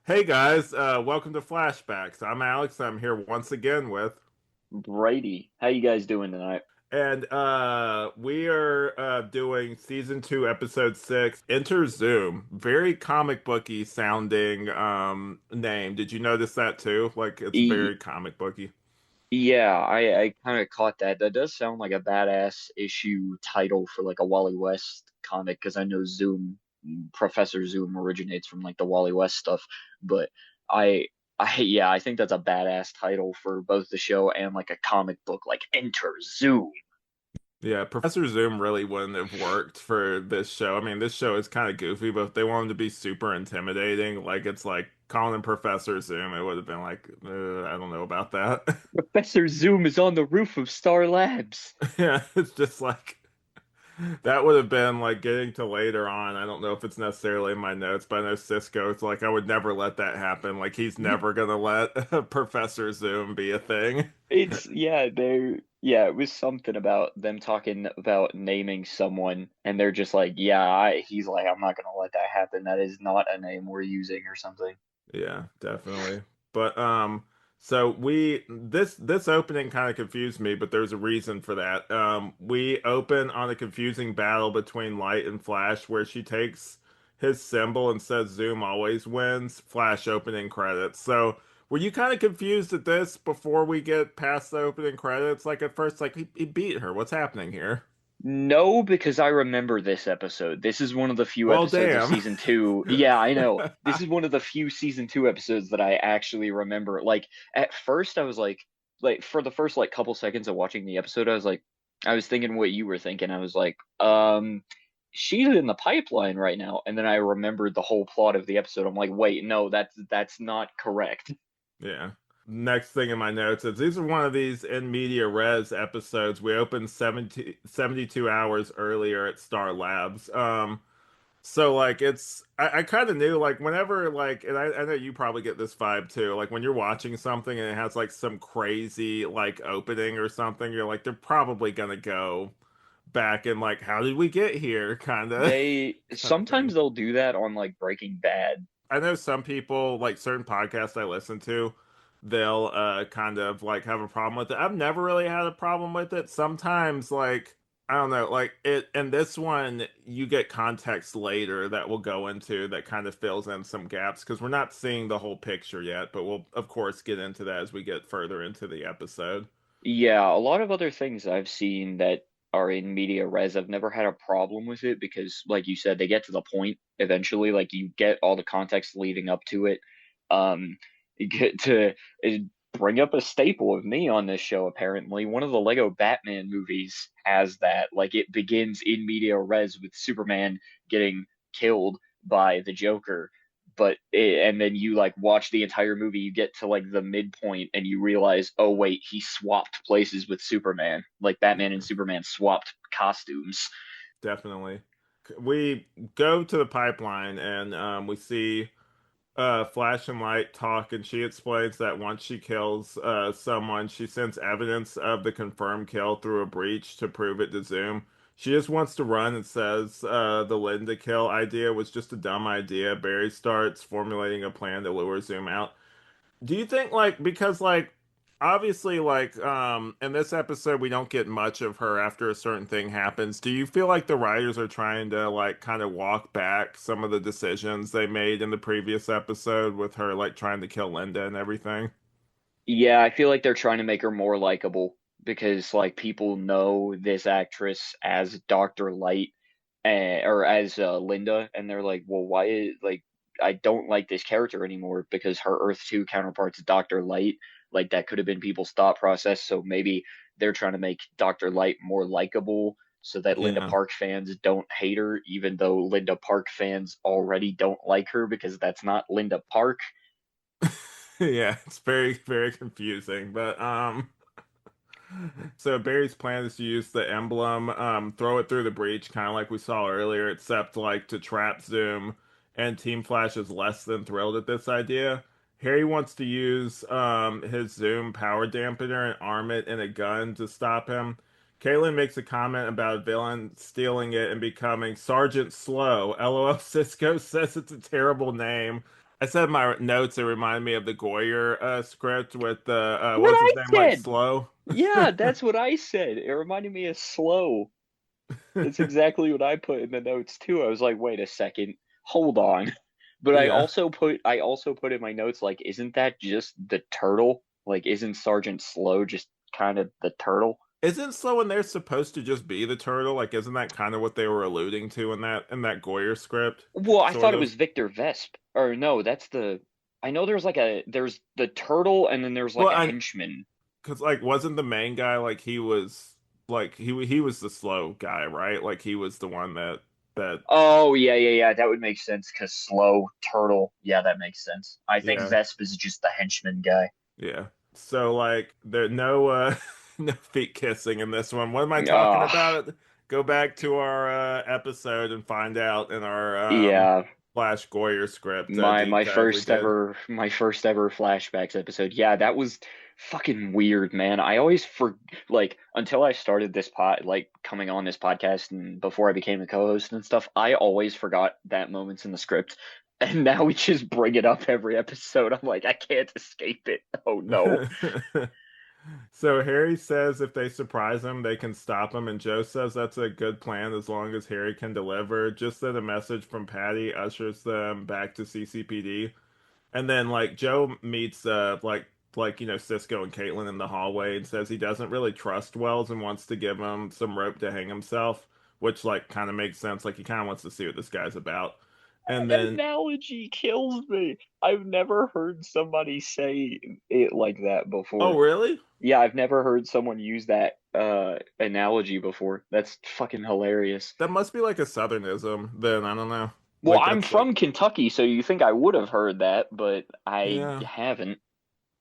Hey guys, welcome to Flashbacks. I'm Alex. I'm here once again with, Brady, how you guys doing tonight? and we are doing season 2, episode 6, Enter Zoom. Very comic booky sounding name. Did you notice that too? Like it's E very comic booky. yeah, I kind of caught that. That does sound like a badass issue title for like a Wally West comic because I know Professor Zoom originates from like the Wally West stuff. But I, yeah, I think that's a badass title for both the show and like a comic book, like Enter Zoom. Yeah, Professor Zoom really wouldn't have worked for this show. I mean, this show is kind of goofy, but if they wanted to be super intimidating, like it's like calling him Professor Zoom, it would have been like, I don't know about that. Professor Zoom is on the roof of Star Labs. Yeah, it's just like that would have been like getting to later on. I don't know if it's necessarily in my notes, but I know Cisco, it's like I would never let that happen. Like he's never gonna let Professor Zoom be a thing. It's it was something about them talking about naming someone and they're just like, he's like, I'm not gonna let that happen. That is not a name we're using or something. Yeah, definitely. But so we this opening kind of confused me, but there's a reason for that. We open on a confusing battle between Light and Flash where she takes his symbol and says Zoom always wins. Flash opening credits. So were you kind of confused at this before we get past the opening credits? Like at first, like he beat her. What's happening here? No, because I remember this episode. This is one of the few Well, episodes of damn. season two. Yeah, I know. This is one of the few season two episodes that I actually remember. Like at first I was like for the first like couple seconds of watching the episode, I was thinking what you were thinking. I was like, she's in the pipeline right now. And then I remembered the whole plot of the episode. I'm like, wait, no, that's not correct. Yeah. Next thing in my notes is these are one of these in media res episodes. We opened 72 hours earlier at Star Labs. So like I kind of knew like whenever like and I know you probably get this vibe too. Like when you're watching something and it has like some crazy like opening or something, you're like they're probably gonna go back and like how did we get here kind of They kind of sometimes thing. they'll do that on like Breaking Bad. I know some people, like certain podcasts I listen to, they'll kind of like have a problem with it. I've never really had a problem with it. Sometimes like I don't know, like it and this one you get context later that we'll go into that kind of fills in some gaps because we're not seeing the whole picture yet, but we'll of course get into that as we get further into the episode. Yeah, a lot of other things I've seen that are in media res, I've never had a problem with it because, like you said, they get to the point eventually. Like you get all the context leading up to it. You get to uh, bring up a staple of me on this show, apparently. One of the Lego Batman movies has that. Like it begins in media res with Superman getting killed by the Joker and then you like watch the entire movie, you get to like the midpoint and you realize, oh wait, he swapped places with Superman. Like Batman and Superman swapped costumes. Definitely. We go to the pipeline and we see Flash and Light talk, and she explains that once she kills someone, she sends evidence of the confirmed kill through a breach to prove it to Zoom. She just wants to run and says the Linda kill idea was just a dumb idea. Barry starts formulating a plan to lure Zoom out. Do you think like because like obviously like in this episode we don't get much of her after a certain thing happens. Do you feel like the writers are trying to like kind of walk back some of the decisions they made in the previous episode with her like trying to kill Linda and everything? Yeah, I feel like they're trying to make her more likable because like people know this actress as Dr. Light or as Linda, and they're like, well, like I don't like this character anymore because her Earth 2 counterpart's Dr. Light. Like that could have been people's thought process. So maybe they're trying to make Dr. Light more likable so that Linda Yeah. Park fans don't hate her, even though Linda Park fans already don't like her because that's not Linda Park. Yeah, it's very very confusing, but so Barry's plan is to use the emblem, throw it through the breach, kind of like we saw earlier, except like to trap Zoom. And Team Flash is less than thrilled at this idea. Harry wants to use his Zoom power dampener and arm it in a gun to stop him. Caitlin makes a comment about a villain stealing it and becoming Sergeant Slow. LOL, Cisco says it's a terrible name. I said in my notes it reminded me of the Goyer script with the What what's I his name, like said. Slow. Yeah, that's what I said. It reminded me of Slow. That's exactly what I put in the notes too. I was like, wait a second, hold on. But Yeah. I also put in my notes like, isn't that just the turtle? Like, isn't Sergeant Slow just kind of the turtle? Isn't Slow and they're supposed to just be the turtle? Like, isn't that kind of what they were alluding to in that Goyer script? Well, I Sort thought it of. was Victor Vesp. Or no, that's the. I know there's like there's the turtle and then there's Well, like a I henchman. because like wasn't the main guy like he was like he was the slow guy, right? Like he was the one that Oh yeah, yeah, yeah. That would make sense because Slow Turtle. Yeah, that makes sense. I think yeah, Vesp is just the henchman guy. yeah. So like there no no feet kissing in this one. What am I talking Ah, about? Go back to our episode and find out in our yeah. Flash Goyer script My deep dive we did. my first ever flashbacks episode. Yeah, that was fucking weird, man. I always like until I started this like coming on this podcast and before I became a co-host and stuff, I always forgot that moment's in the script. And now we just bring it up every episode. I'm like, I can't escape it. Oh no. So Harry says if they surprise him, they can stop him, and Joe says that's a good plan as long as Harry can deliver. Just that a message from Patty ushers them back to CCPD, and then like Joe meets like you know Cisco and Caitlin in the hallway and says he doesn't really trust Wells and wants to give him some rope to hang himself, which like kind of makes sense. Like he kind of wants to see what this guy's about, and That then analogy kills me. I've never heard somebody say it like that oh before. really? Yeah, I've never heard someone use that analogy before. That's fucking hilarious. That must be like a Southernism. Then I don't know. Well, Like I'm that's like from Kentucky, so you think I would have heard that, but I yeah. haven't.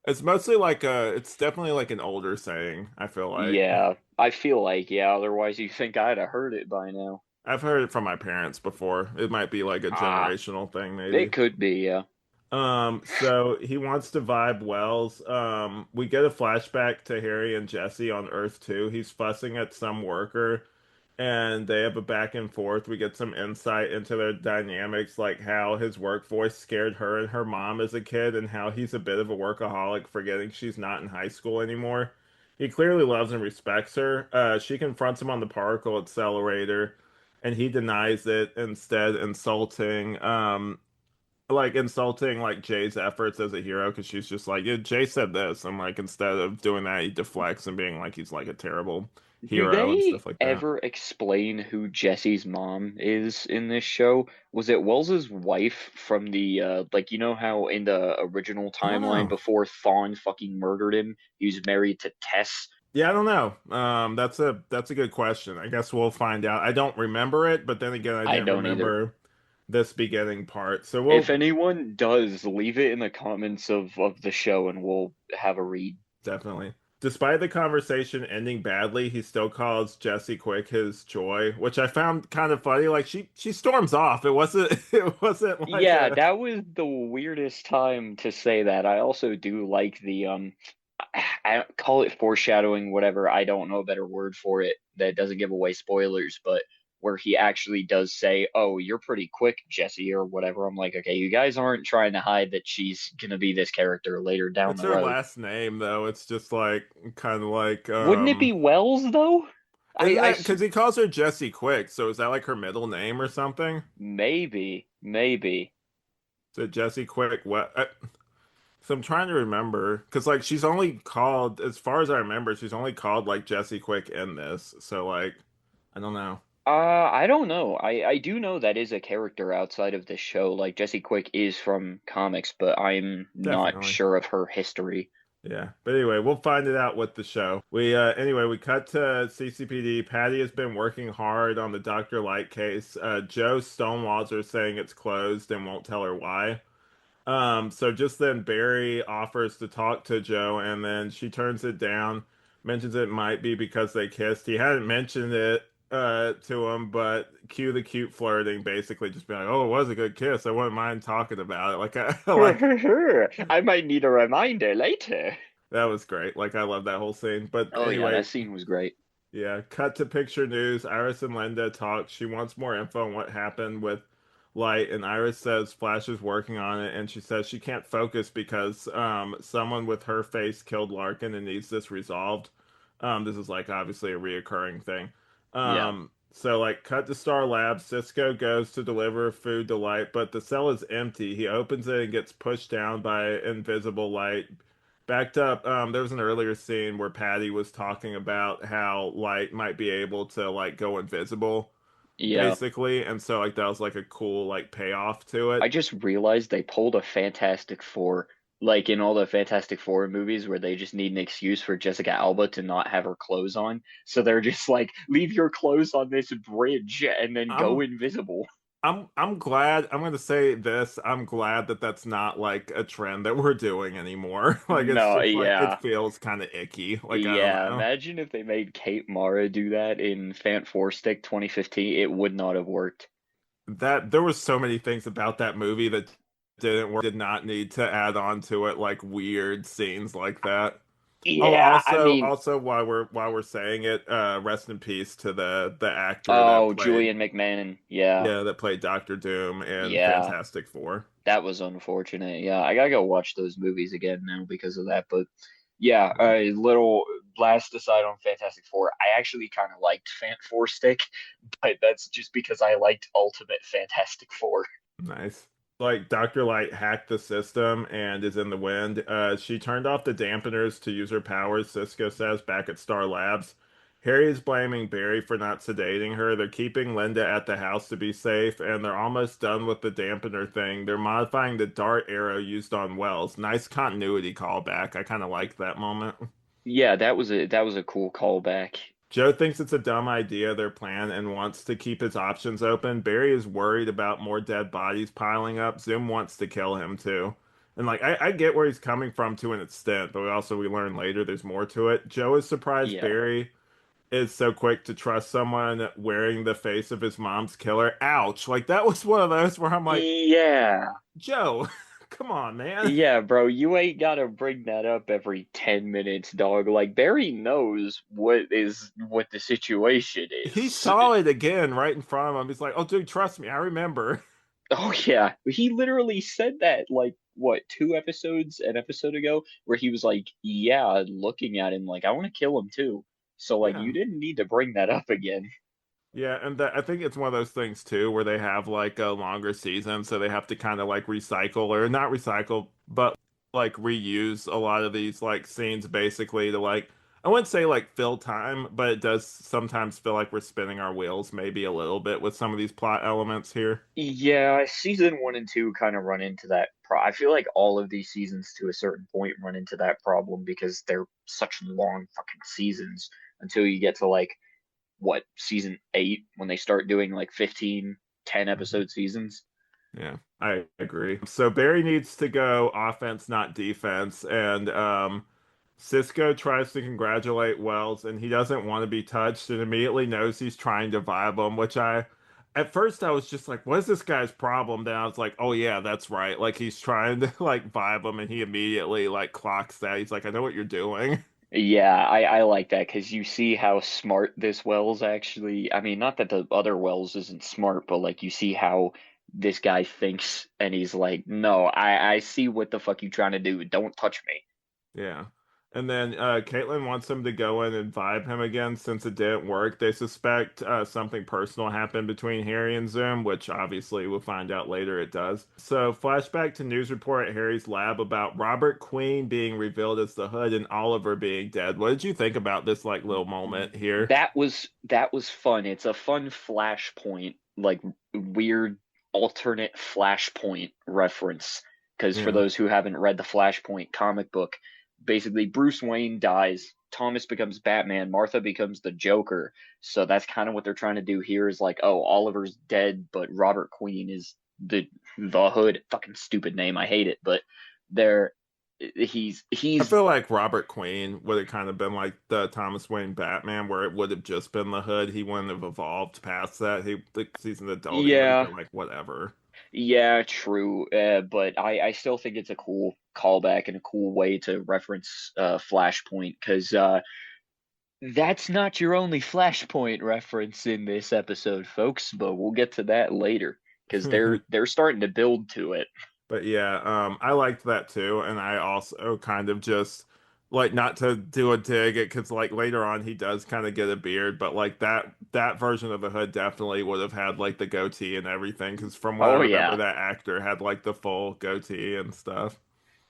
It's mostly like it's definitely like an older saying, I feel like. Yeah, I feel like, yeah, otherwise you think I'd have heard it by now. I've heard it from my parents before. It might be like a Ah, generational thing, it maybe. could be, yeah. So he wants to vibe Wells. We get a flashback to Harry and Jesse on Earth 2. He's fussing at some worker and they have a back and forth. We get some insight into their dynamics, like how his work voice scared her and her mom as a kid, and how he's a bit of a workaholic, forgetting she's not in high school anymore. He clearly loves and respects her. She confronts him on the particle accelerator, and he denies it, instead insulting like Jay's efforts as a hero because she's just like, yeah, Jay said this. I'm like, instead of doing that, he deflects and being like he's like a terrible Do hero and they stuff like that. ever explain who Jesse's mom is in this show? Was it Wells's wife from the like you know how in the original I don't timeline know. before Thawne fucking murdered him, he was married to Tess? Yeah, I don't know. That's a good question. I guess we'll find out. I don't remember it, but then again, I I didn't don't either. remember this beginning part. So If we'll anyone does, leave it in the comments of the show and we'll have a read. definitely. Despite the conversation ending badly, he still calls Jesse Quick his joy, which I found kind of funny. Like she storms off. It wasn't it wasn't like Yeah, a that was the weirdest time to say that. I also do like the I call it foreshadowing, whatever. I don't know a better word for it that doesn't give away spoilers, but where he actually does say, "Oh, you're pretty quick, Jesse," or whatever. I'm like, okay, you guys aren't trying to hide that she's gonna be this character later down it's the her road. last name though. It's just like kind of like Wouldn't it be Wells though? isn't I that because he calls her Jesse Quick? So is that like her middle name or something? maybe. So Jesse Quick, what? So I'm trying to remember because like she's only called, as far as I remember, she's only called like Jesse Quick in this. So like, I don't know. I don't know. I do know that is a character outside of this show. Like Jesse Quick is from comics, but I'm not Definitely. sure of her history. Yeah. But anyway, we'll find it out with the show. We cut to CCPD. Patty has been working hard on the Dr. Light case. Joe stonewalls her saying it's closed and won't tell her why. So just then Barry offers to talk to Joe and then she turns it down, mentions it might be because they kissed. He hadn't mentioned it to him, but cue the cute flirting, basically just being like, "Oh, it was a good kiss. I wouldn't mind talking about it." Like I like I might need a reminder later. that was great. Like I love that whole scene. But Oh yeah, anyway, that scene was great. yeah, cut to picture news. Iris and Linda talk. She wants more info on what happened with light, and Iris says Flash is working on it, and she says she can't focus because someone with her face killed Larkin and needs this resolved. This is like obviously a reoccurring thing. Yeah. So like cut to Star Labs, Cisco goes to deliver food to Light, but the cell is empty. He opens it and gets pushed down by invisible Light. Backed up, there was an earlier scene where Patty was talking about how Light might be able to like go invisible Yeah. basically, and so like that was like a cool like payoff to I it. just realized they pulled a Fantastic Four, like in all the Fantastic Four movies where they just need an excuse for Jessica Alba to not have her clothes on. So they're just like, leave your clothes on this bridge and then go I'm invisible. I'm glad. I'm gonna say this. I'm glad that that's not like a trend that we're doing anymore. Like it's No, just like it yeah. feels kind of icky. Like I don't Yeah, know. imagine if they made Kate Mara do that in Fant Four Stick 2015. It would not have worked. That there was so many things about that movie that didn't work. Did not need to add on to it like weird scenes like that. Oh, Yeah, I mean, also while we're saying it, rest in peace to the actor that oh, played Julian McMahon. Yeah, yeah that played Doctor Doom and yeah. Fantastic Four. That was unfortunate. Yeah, I gotta go watch those movies again now because of that. But yeah, a little last aside on Fantastic Four. I actually kind of liked Fant Four Stick, but that's just because I liked Ultimate Fantastic Four. Nice. Like Dr. Light hacked the system and is in the wind. She turned off the dampeners to use her powers, Cisco says, back at Star Labs. Harry is blaming Barry for not sedating her. They're keeping Linda at the house to be safe, and they're almost done with the dampener thing. They're modifying the dart arrow used on Wells. Nice continuity callback. I kind of liked that moment. Yeah, that was a cool callback. Joe thinks it's a dumb idea, their plan, and wants to keep his options open. Barry is worried about more dead bodies piling up. Zoom wants to kill him too. And like I get where he's coming from to an extent, but we learn later there's more to it. Joe is surprised Yeah. Barry is so quick to trust someone wearing the face of his mom's killer. Ouch. Like that was one of those where I'm like, Yeah. Joe, come on, man. Yeah, bro, you ain't gotta bring that up every 10 minutes, dog. Like Barry knows what the situation He is. saw it again right in front of him. He's like, oh dude, trust me, I remember. Oh yeah, he literally said that like what, two episodes an episode ago, where he was like, yeah, looking at him like I want to kill him too. So like Yeah. you didn't need to bring that up again. Yeah, and that I think it's one of those things too where they have like a longer season, so they have to kind of like recycle or not recycle, but like reuse a lot of these like scenes basically to like I wouldn't say like fill time, but it does sometimes feel like we're spinning our wheels maybe a little bit with some of these plot elements here. Yeah, season one and two kind of run into that. I feel like all of these seasons to a certain point run into that problem because they're such long fucking seasons until you get to like what, season eight when they start doing like 15, 10 Mhm. episode seasons. Yeah, I agree. So Barry needs to go offense, not defense, and Cisco tries to congratulate Wells, and he doesn't want to be touched, and immediately knows he's trying to vibe him. Which at first, I was just like, "What is this guy's problem?" Then I was like, "Oh yeah, that's right. Like he's trying to like vibe him, and he immediately like clocks that. He's like, I know what you're doing." Yeah, I like that because you see how smart this Wells actually. I mean, not that the other Wells isn't smart, but like you see how this guy thinks, and he's like, "No, I see what the fuck you trying to do. Don't touch me." Yeah. And then Caitlin wants him to go in and vibe him again since it didn't work. They suspect something personal happened between Harry and Zoom, which obviously we'll find out later it does. So, flashback to news report at Harry's lab about Robert Queen being revealed as the Hood and Oliver being dead. What did you think about this like little moment here? That was fun. It's a fun Flashpoint, like weird alternate Flashpoint reference. Because for Yeah. those who haven't read the Flashpoint comic book, basically Bruce Wayne dies, Thomas becomes Batman, Martha becomes the Joker. So that's kind of what they're trying to do here is like, oh, Oliver's dead, but Robert Queen is the Hood. Fucking stupid name. I hate it, but they're I he's feel like Robert Queen would have kind of been like the Thomas Wayne Batman, where it would have just been the Hood. He wouldn't have evolved past that. He's an adult. He would have yeah. been like, whatever. Yeah, true. But I still think it's a cool callback and a cool way to reference Flashpoint because that's not your only Flashpoint reference in this episode, folks. But we'll get to that later. because they're starting to build to it. But yeah, I liked that too, and I also kind of just like not to do a dig it because like later on he does kind of get a beard, but like that version of the Hood definitely would have had like the goatee and everything because from what I Oh remember, yeah. that actor had like the full goatee and stuff.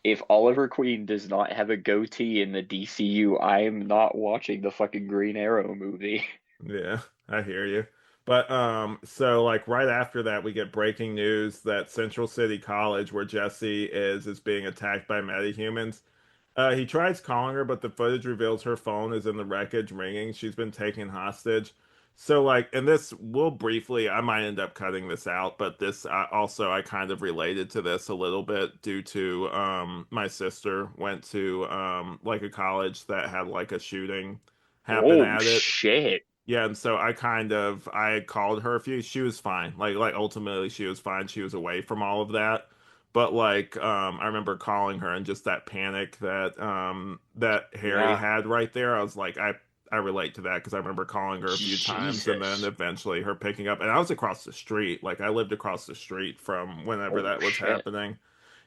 If Oliver Queen does not have a goatee in the DCU, I am not watching the fucking Green Arrow movie. Yeah, I hear you. But so like right after that we get breaking news that Central City College where Jesse is being attacked by metahumans. He tries calling her, but the footage reveals her phone is in the wreckage ringing. She's been taken hostage. So, like, and this will briefly, I might end up cutting this out, but this also, I kind of related to this a little bit due to my sister went to like a college that had like a shooting happen Oh at it. shit. Yeah, and so I called her a few. She was fine. Like ultimately she was fine. She was away from all of that. But like I remember calling her and just that panic that Harry Yeah. had right there. I was like I relate to that because I remember calling her a few times and then Jesus. eventually her picking up and I was across the street. Like I lived across the street from whenever Oh that was shit. happening.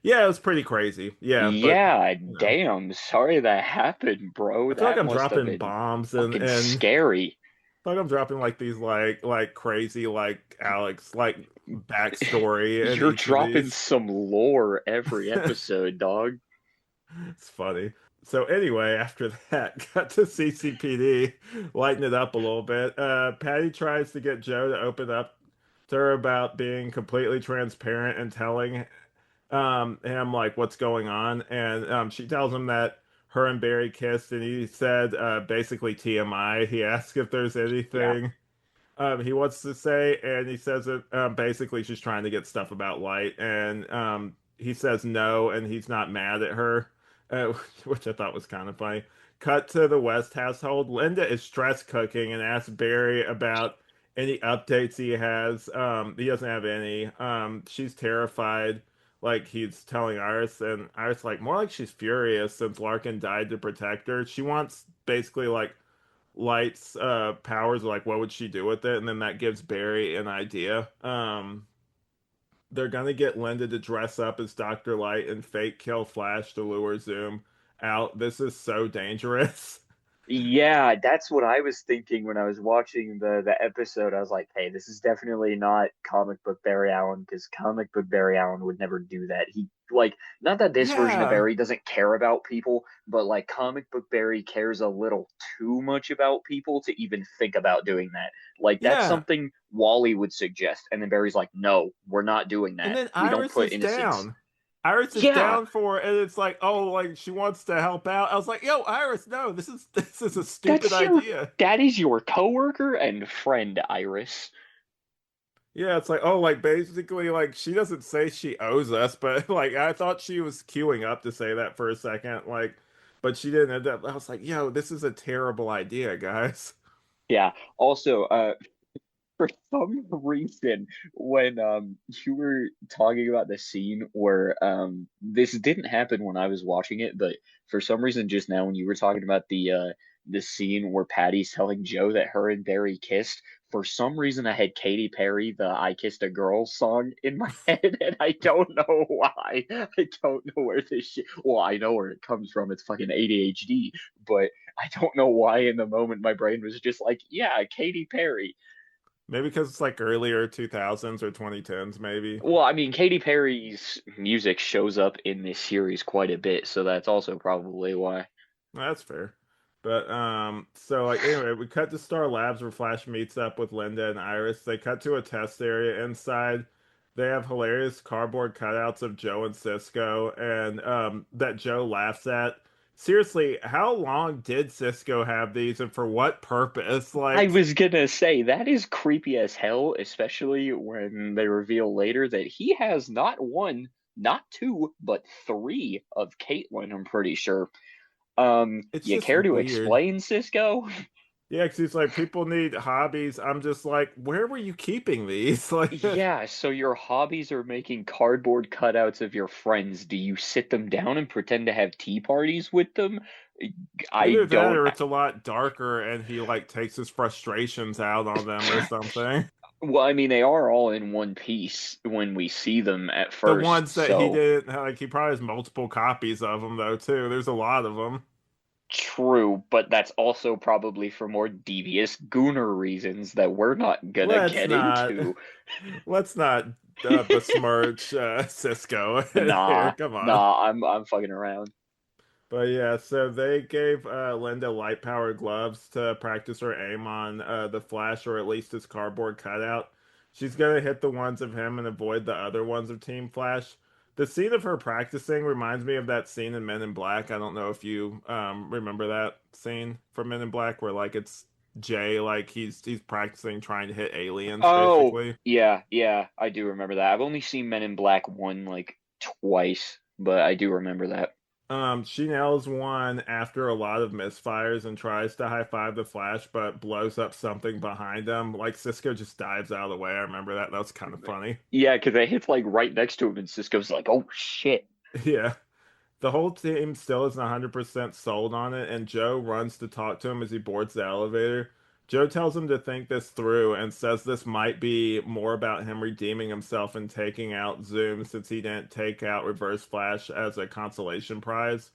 Yeah, it was pretty crazy. Yeah, but Yeah, you know, damn. Sorry that happened, bro. I feel like That I'm must have dropping been bombs fucking and scary. like I'm dropping like these like crazy like Alex like backstory in You're each of dropping these. some lore every episode, dog. It's funny. So anyway, after that, got to CCPD, lighten it up a little bit. Patty tries to get Joe to open up to her about being completely transparent and telling him like what's going on, and she tells him that her and Barry kissed, and he said basically TMI. He asked if there's Yeah. anything he wants to say, and he says it basically she's trying to get stuff about Light, and he says no, and he's not mad at her, uh, which I thought was kind of funny. Cut to the West household. Linda is stress cooking and asks Barry about any updates he has. He doesn't have any. She's terrified, like he's telling Iris, and Iris like more like she's furious since Larkin died to protect her. She wants basically like Light's powers, like what would she do with it? And then that gives Barry an idea. They're gonna get Linda to dress up as Dr. Light and fake kill Flash to lure Zoom out. This is so dangerous. Yeah, that's what I was thinking when I was watching the episode. I was like, "Hey, this is definitely not comic book Barry Allen because comic book Barry Allen would never do that." He like not that this version of Yeah, Barry doesn't care about people, but like comic book Barry cares a little too much about people to even think about doing that. Like that's yeah. something Wally would suggest, and then Barry's like, "No, we're not doing And that. then We don't Iris put is innocents." down. Iris is Yeah, down for it, and it's like, oh, like she wants to help out. I was like, yo, Iris, no, this is a stupid that's your idea. that is your coworker and friend, Iris. Yeah, it's like, oh, like basically, like she doesn't say she owes us, but like I thought she was queuing up to say that for a second, like, but she didn't end up. I was like, yo, this is a terrible idea, guys. Yeah. Also, for some reason, when you were talking about the scene where this didn't happen when I was watching it, but for some reason just now when you were talking about the scene where Patty's telling Joe that her and Barry kissed, for some reason I had Katy Perry, the I Kissed a Girl song in my head, and I don't know why. I don't know where this shit, well, I know where it comes from. It's fucking ADHD, but I don't know why in the moment my brain was just like, yeah, Katy Perry. Maybe because it's like earlier 2000s or 2010s, maybe. Well, I mean, Katy Perry's music shows up in this series quite a bit, so that's also probably why. That's fair. But so like anyway, we cut to Star Labs where Flash meets up with Linda and Iris. They cut to a test area inside. They have hilarious cardboard cutouts of Joe and Cisco, and that Joe laughs at. Seriously, how long did Cisco have these, and for what purpose? I Like, was gonna say that is creepy as hell, especially when they reveal later that he has not one, not two, but three of Caitlyn, I'm pretty sure. it's You just care to weird. explain, Cisco? Yeah, because he's like, people need hobbies. I'm just like, where were you keeping these? Like, Yeah, so your hobbies are making cardboard cutouts of your friends. Do you sit them down and pretend to have tea parties with them? I either that don't. or it's a lot darker and he like takes his frustrations out on them or something. Well, I mean, they are all in one piece when we see them at The first, ones that he so didn't like, he probably has multiple copies of them though too. There's a lot of them. true, but that's also probably for more devious gooner reasons that we're not gonna Let's get not into. let's not besmirch Cisco here. Nah, Come on. nah, I'm fucking around. But yeah, so they gave Linda light powered gloves to practice her aim on the Flash, or at least his cardboard cutout. She's gonna hit the ones of him and avoid the other ones of Team Flash. The scene of her practicing reminds me of that scene in Men in Black. I don't know if you remember that scene from Men in Black where like it's Jay, like he's practicing trying to hit aliens Oh, basically. yeah, yeah, I do remember that. I've only seen Men in Black 1 like twice, but I do remember that. She nails one after a lot of misfires and tries to high five the Flash, but blows up something behind him. Like Cisco just dives out of the way. I remember that. That was kind of funny. Yeah, because it hits like right next to him, and Cisco's like, "Oh shit." Yeah. The whole team still isn't 100% sold on it, and Joe runs to talk to him as he boards the elevator. Joe tells him to think this through and says this might be more about him redeeming himself and taking out Zoom since he didn't take out Reverse Flash as a consolation prize.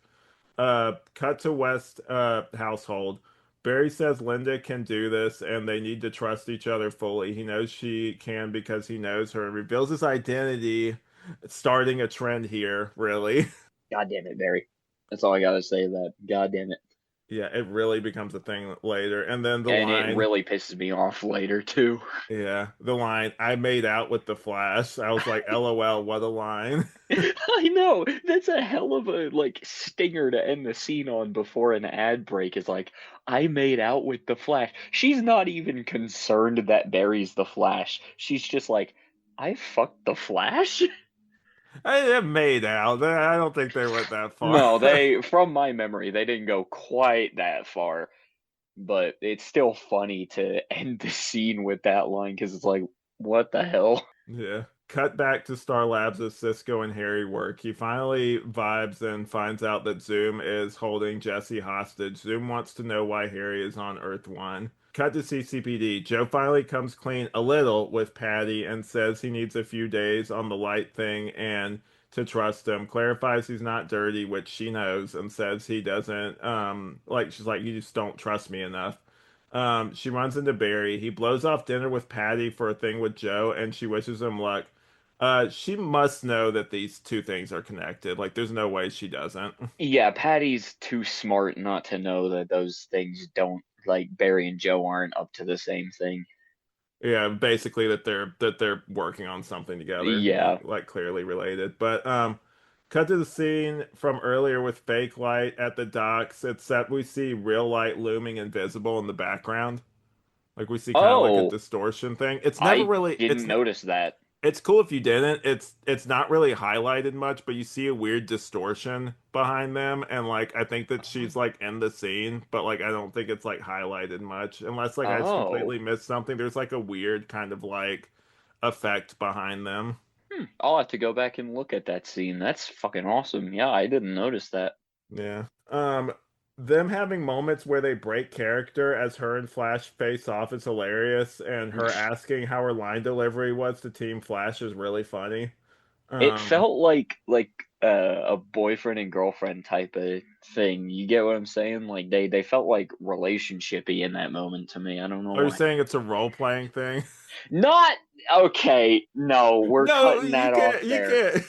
Cut to West household. Barry says Linda can do this and they need to trust each other fully. He knows she can because he knows her. Reveals his identity, starting a trend here, really. God damn it, Barry. That's all I gotta say. To that. God damn it. Yeah, it really becomes a thing later. And then the And it line, really pisses me off later too. yeah, the line, I made out with the Flash. I was like, LOL, what a line. I know that's a hell of a like stinger to end the scene on before an ad break. Is like, I made out with the Flash. She's not even concerned that Barry's the Flash. She's just like, I fucked the Flash. I made out. I don't think they went that far. No, they, from my memory, they didn't go quite that far. But it's still funny to end the scene with that line because it's like, what the hell? Yeah. Cut back to Star Labs as Cisco and Harry work. He finally vibes and finds out that Zoom is holding Jesse hostage. Zoom wants to know why Harry is on Earth 1. Cut to CCPD. Joe finally comes clean a little with Patty and says he needs a few days on the light thing and to trust him. Clarifies he's not dirty, which she knows, and says he doesn't like she's like, you just don't trust me enough. She runs into Barry. He blows off dinner with Patty for a thing with Joe, and she wishes him luck. She must know that these two things are connected. Like, there's no way she doesn't. Yeah, Patty's too smart not to know that those things don't, like, Barry and Joe aren't up to the same thing. Yeah, basically that they're working on something together, Yeah. like clearly related. But cut to the scene from earlier with fake light at the docks. Except we see real light looming invisible in the background. Like we see kind of like a Oh, distortion thing. It's never I really didn't notice that. it's cool if you didn't. It's not really highlighted much, but you see a weird distortion behind them, and like I think that she's like in the scene, but like I don't think it's like highlighted much, unless like I just Oh, completely missed something. There's like a weird kind of like effect behind them. I'll have to go back and look at that scene. That's fucking awesome. Yeah, I didn't notice that. Yeah. Them having moments where they break character as her and Flash face off is hilarious, and her asking how her line delivery was to Team Flash is really funny. It Um, felt like a boyfriend and girlfriend type of thing. You get what I'm saying? Like they felt like relationshipy in that moment to me. I don't know are you why. saying it's a role playing thing? Not okay. No, we're No, cutting you that off can't. You there. can't.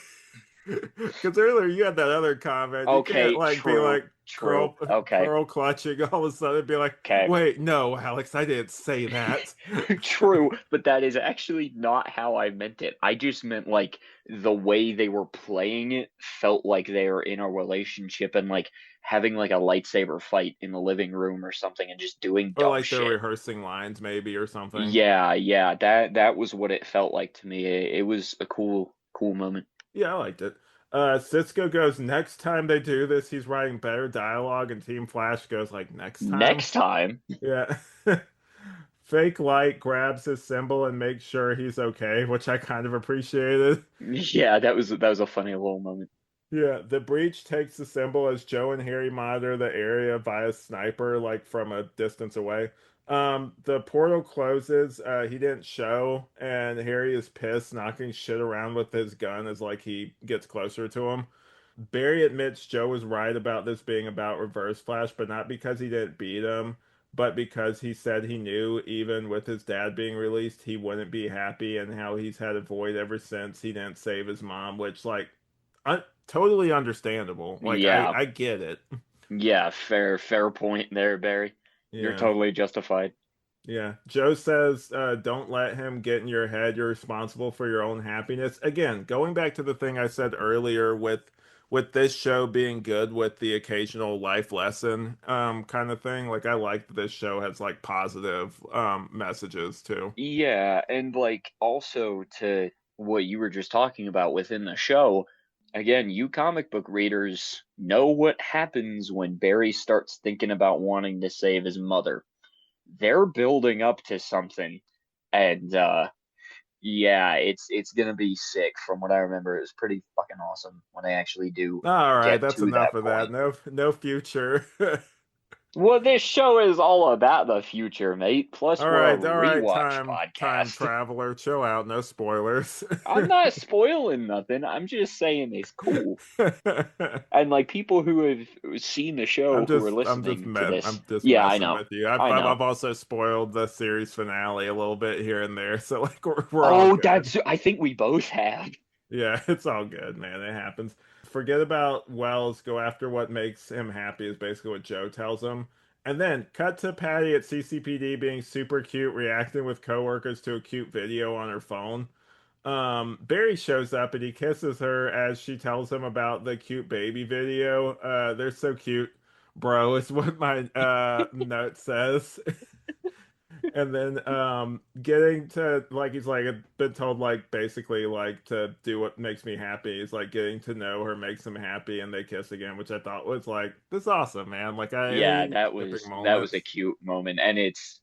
Because earlier you had that other comment. You can't Okay, like be true, like true. Okay, pearl clutching all of a sudden be like, okay. wait, no, Alex, I didn't say that. True, but that is actually not how I meant it. I just meant like the way they were playing it felt like they were in a relationship and like having like a lightsaber fight in the living room or something and just doing Or dumb like they're shit. rehearsing lines maybe or something. Yeah, yeah, that was what it felt like to me. It was a cool moment. Yeah, I liked it. Cisco goes, next time they do this, he's writing better dialogue, and Team Flash goes like, next time? Next time, Yeah. Fake Light grabs his symbol and makes sure he's okay, which I kind of appreciated. yeah, that was a funny little moment. Yeah, the breach takes the symbol as Joe and Harry monitor the area via sniper, like from a distance away. The portal closes. He didn't show, and Harry is pissed, knocking shit around with his gun as like he gets closer to him. Barry admits Joe was right about this being about Reverse Flash, but not because he didn't beat him, but because he said he knew even with his dad being released, he wouldn't be happy, and how he's had a void ever since he didn't save his mom, which like, totally understandable. Like Yeah, I get it. yeah, fair point there, Barry. You're Yeah. totally justified. Yeah. Joe says, don't let him get in your head. You're responsible for your own happiness. Again, going back to the thing I said earlier with this show being good with the occasional life lesson kind of thing. Like I like that this show has like positive messages too. Yeah, and like also to what you were just talking about within the show, again, you comic book readers know what happens when Barry starts thinking about wanting to save his mother. They're building up to something, and yeah, it's gonna be sick. From what I remember, it was pretty fucking awesome when they actually do All right, get that's to enough that of that. point. No future. Well, this show is all about the future, mate. Plus, we're a All right, rewatch time podcast. traveler, chill out, no spoilers. I'm not spoiling nothing. I'm just saying it's cool. And like people who have seen the show who are listening to this, I'm just yeah, I messing know. with you. I know. I've also spoiled the series finale a little bit here and there, so like we're all Oh, good. that's I think we both have. Yeah, it's all good, man. It happens. Forget about Wells. Go after what makes him happy is basically what Joe tells him. And then cut to Patty at CCPD being super cute, reacting with coworkers to a cute video on her phone. Barry shows up and he kisses her as she tells him about the cute baby video. They're so cute, bro, is what my note says. And then getting to like he's like been told like basically like to do what makes me happy. He's like getting to know her makes him happy and they kiss again, which I thought was like this is awesome, man. Like I Yeah, need shipping that was a moments. cute moment, and it's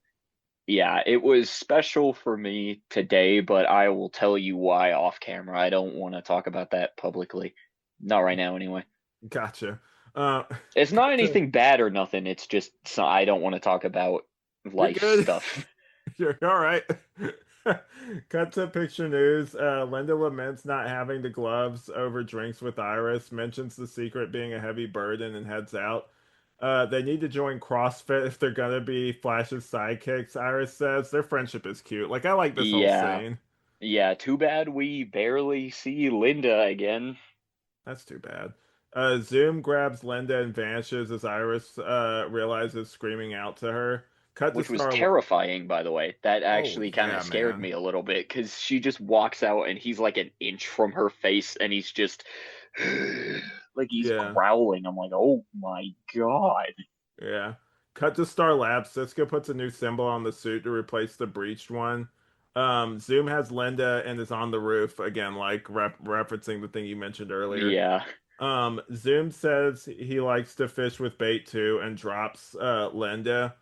yeah, it was special for me today. But I will tell you why off camera. I don't want to talk about that publicly. Not right now, anyway. Gotcha. Uh It's not cut to anything bad or nothing. It's just I don't want to talk about you're life good. stuff. You're all right. Cut to picture news. Linda laments not having the gloves over drinks with Iris, mentions the secret being a heavy burden, and heads out. They need to join CrossFit if they're gonna be Flash's sidekicks, Iris says. Their friendship is cute. Like, I like this whole Yeah, scene. yeah. Too bad we barely see Linda again, That's too bad. Zoom grabs Linda and vanishes as Iris realizes screaming out to her. Cut to which was Star. terrifying, by the way. That Oh, actually kind of yeah, scared man. me a little bit because she just walks out and he's like an inch from her face and he's just like he's Yeah. growling. I'm like, oh my god. Yeah. Cut to Star Labs. Cisco puts a new symbol on the suit to replace the breached one. Zoom has Linda and is on the roof again, like referencing the thing you mentioned earlier. Yeah, Zoom says he likes to fish with bait too and drops Linda.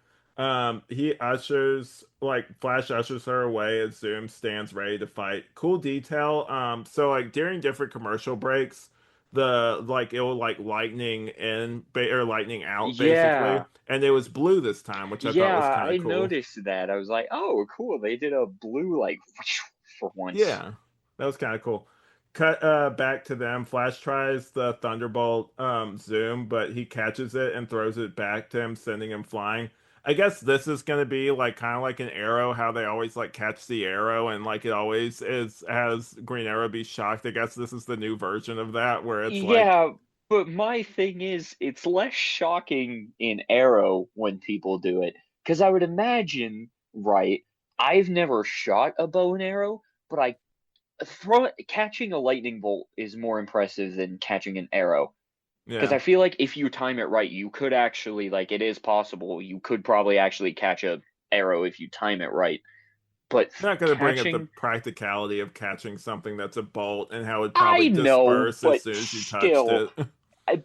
He ushers like Flash ushers her away as Zoom stands ready to fight. Cool detail. So like during different commercial breaks, the like it will like lightning in or lightning out basically, yeah, and it was blue this time, which I thought was yeah. kind of I cool. noticed that. I was like, oh, cool. They did a blue like for once. Yeah, that was kind of cool. Cut back to them. Flash tries the Thunderbolt zoom, but he catches it and throws it back to him, sending him flying. I guess this is gonna be like kind of like an arrow, how they always like catch the arrow and like it always is has Green Arrow be shocked. I guess this is the new version of that where it's like, Yeah, but my thing is, it's less shocking in Arrow when people do it. Because I would imagine, right, I've never shot a bow and arrow, but catching a lightning bolt is more impressive than catching an arrow. Because yeah, I feel like if you time it right, you could actually, like, it is possible, you could probably actually catch a arrow if you time it right. But not gonna bring up the catching, practicality of catching something that's a bolt and how it'd probably I know, disperse as but soon as you touched still. it.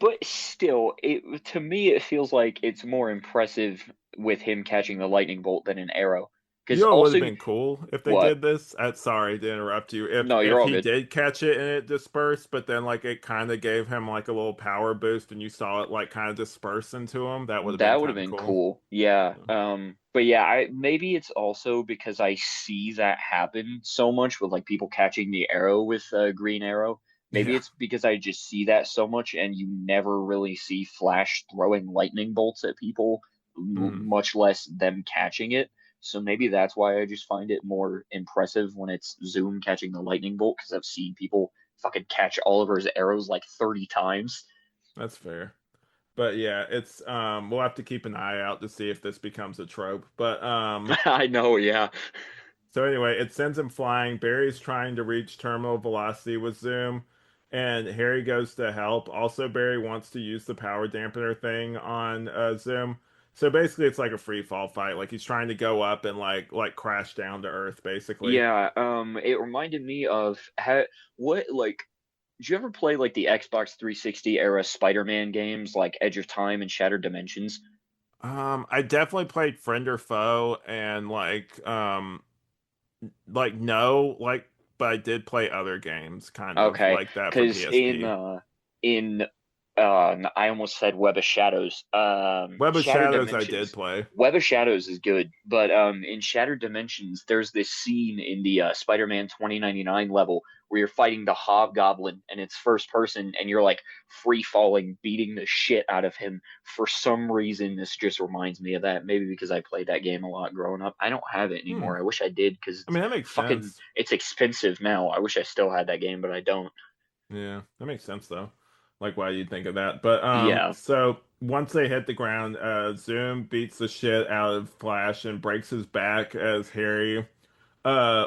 But still, it to me it feels like it's more impressive with him catching the lightning bolt than an arrow. You Because know, it would have also, been cool if they what? did this. Sorry to interrupt you. If No, you're all he good. did catch it and it dispersed, but then like it kind of gave him like a little power boost, and you saw it like kind of disperse into him. That would have been That would have kind of been cool. cool. Yeah. But yeah, I maybe it's also because I see that happen so much with like people catching the arrow with Green Arrow. Maybe Yeah. it's because I just see that so much and you never really see Flash throwing lightning bolts at people, Hmm. much less them catching it. So maybe that's why I just find it more impressive when it's Zoom catching the lightning bolt because I've seen people fucking catch Oliver's arrows like 30 times. That's fair. But yeah, it's we'll have to keep an eye out to see if this becomes a trope. But I know, yeah. so anyway, it sends him flying. Barry's trying to reach terminal velocity with Zoom, and Harry goes to help. Also, Barry wants to use the power dampener thing on Zoom. So basically, it's like a free fall fight. Like he's trying to go up and like crash down to Earth, basically. Yeah, it reminded me of what like did you ever play like the Xbox 360 era Spider-Man games like Edge of Time and Shattered Dimensions? I definitely played Friend or Foe and like no like, but I did play other games kind of Okay, like that for because PSP. in I almost said Web of Shadows. Web of Shattered Shadows I did Dimensions. play. Web of Shadows is good, but in Shattered Dimensions, there's this scene in the Spider-Man 2099 level where you're fighting the Hobgoblin and it's first person and you're like free falling, beating the shit out of him. For some reason, this just reminds me of that. Maybe because I played that game a lot growing up. I don't have it Hmm. anymore. I wish I did because I mean, that makes sense. it's expensive now. I wish I still had that game, but I don't. Yeah, that makes sense though. Like why you'd think of that. But Yeah. so once they hit the ground, Zoom beats the shit out of Flash and breaks his back as Harry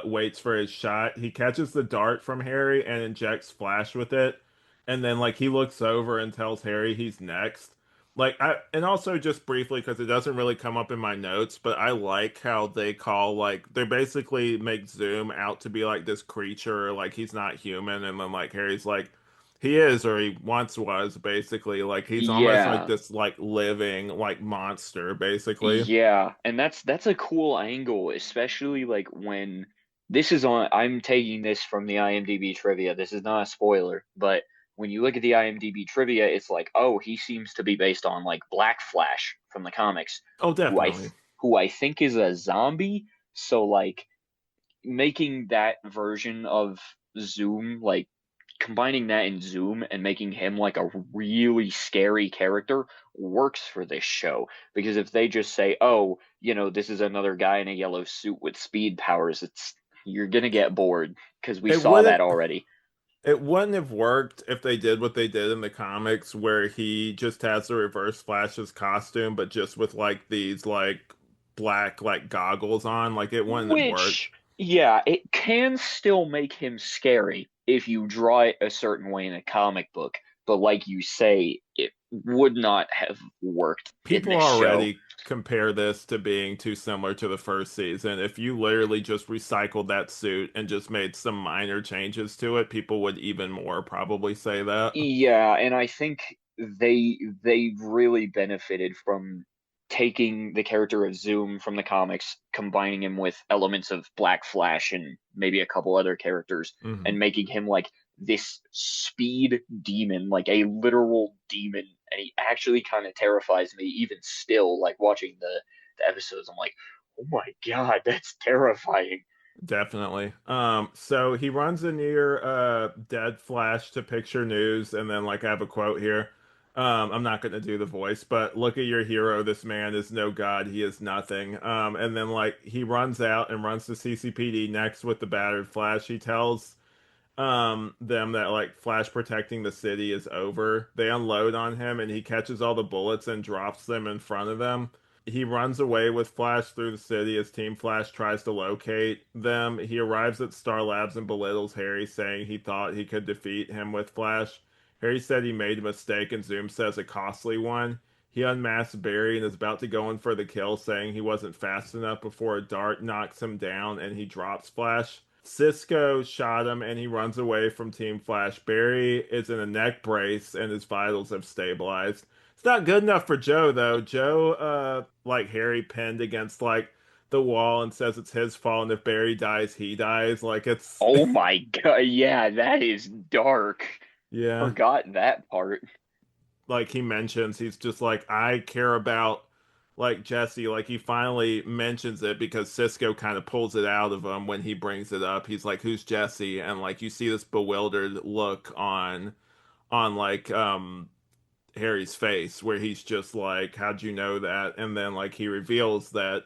waits for his shot. He catches the dart from Harry and injects Flash with it. And then like he looks over and tells Harry he's next. Like I and also just briefly because it doesn't really come up in my notes, but I like how they call like they basically make Zoom out to be like this creature, like he's not human, and then like Harry's like he is or he once was basically like he's almost like Yeah. this like living like monster basically. Yeah, and that's a cool angle, especially like when this is on. I'm taking this from the IMDb trivia. This is not a spoiler, but when you look at the IMDb trivia, it's like, oh, he seems to be based on like Black Flash from the comics, Oh, who definitely. who I think is a zombie. So like making that version of Zoom, like combining that in Zoom and making him like a really scary character works for this show. Because if they just say, oh, this is another guy in a yellow suit with speed powers, you're gonna get bored because we It saw wouldn't that already. It wouldn't have worked if they did what they did in the comics, where he just has the Reverse Flash's costume, but just with like these like black like goggles on. Like it wouldn't have worked. Which, yeah, it can still make him scary if you draw it a certain way in a comic book. But like you say, it would not have worked in People this show. already compare this to being too similar to the first season. If you literally just recycled that suit and just made some minor changes to it, people would even more probably say that. Yeah, and I think they really benefited from taking the character of Zoom from the comics, combining him with elements of Black Flash and maybe a couple other characters, Hmm. and making him like this speed demon, like a literal demon. And he actually kind of terrifies me, even still, like watching the episodes. I'm like, oh my God, that's terrifying. Definitely. So he runs a near dead Flash to picture news, and then like I have a quote here. I'm not gonna do the voice, but look at your hero. This man is no god. He is nothing. And then like he runs out and runs to CCPD next with the battered Flash. He tells them that like Flash protecting the city is over. They unload on him and he catches all the bullets and drops them in front of them. He runs away with Flash through the city as Team Flash tries to locate them. He arrives at Star Labs and belittles Harry, saying he thought he could defeat him with Flash. Harry said he made a mistake and Zoom says a costly one. He unmasks Barry and is about to go in for the kill, saying he wasn't fast enough before a dart knocks him down and he drops Flash. Cisco shot him and he runs away from Team Flash. Barry is in a neck brace and his vitals have stabilized. It's not good enough for Joe though. Joe like Harry pinned against like the wall and says it's his fault, and if Barry dies, he dies. Like it's Oh my God. Yeah, that is dark. yeah. Forgot that part. Like he mentions, he's just like, I care about like Jesse. Like he finally mentions it because Cisco kind of pulls it out of him when he brings it up. He's like, who's Jesse? And like you see this bewildered look on like Harry's face where he's just like, how'd you know that? And then like he reveals that